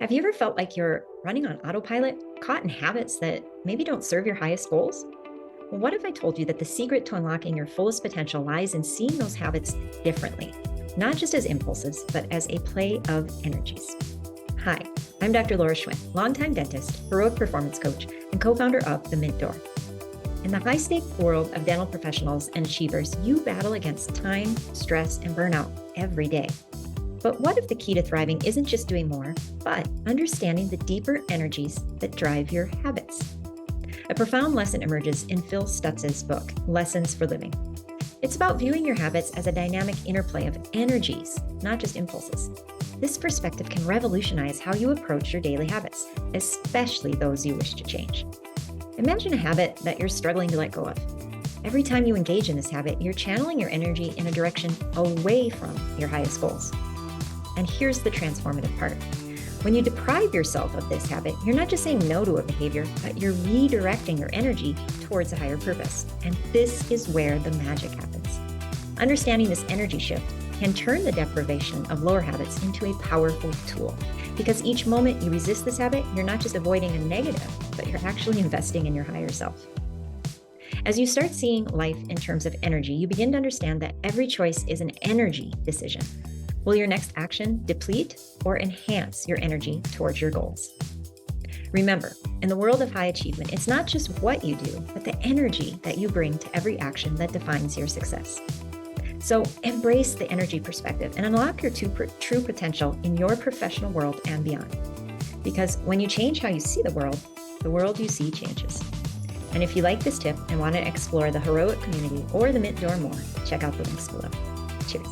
Have you ever felt like you're running on autopilot, caught in habits that maybe don't serve your highest goals? Well, what if I told you that the secret to unlocking your fullest potential lies in seeing those habits differently, not just as impulses, but as a play of energies? Hi, I'm Dr. Laura Schwinn, longtime dentist, heroic performance coach, and co-founder of The Mint Door. In the high-stake world of dental professionals and achievers, you battle against time, stress, and burnout every day. But what if the key to thriving isn't just doing more, but understanding the deeper energies that drive your habits? A profound lesson emerges in Phil Stutz's book, Lessons for Living. It's about viewing your habits as a dynamic interplay of energies, not just impulses. This perspective can revolutionize how you approach your daily habits, especially those you wish to change. Imagine a habit that you're struggling to let go of. Every time you engage in this habit, you're channeling your energy in a direction away from your highest goals. And here's the transformative part. When you deprive yourself of this habit, you're not just saying no to a behavior, but you're redirecting your energy towards a higher purpose. And this is where the magic happens. Understanding this energy shift can turn the deprivation of lower habits into a powerful tool. Because each moment you resist this habit, you're not just avoiding a negative, but you're actually investing in your higher self. As you start seeing life in terms of energy, you begin to understand that every choice is an energy decision. Will your next action deplete or enhance your energy towards your goals? Remember, in the world of high achievement, it's not just what you do, but the energy that you bring to every action that defines your success. So embrace the energy perspective and unlock your true potential in your professional world and beyond. Because when you change how you see the world you see changes. And if you like this tip and want to explore the heroic community or the Mint Door more, check out the links below. Cheers.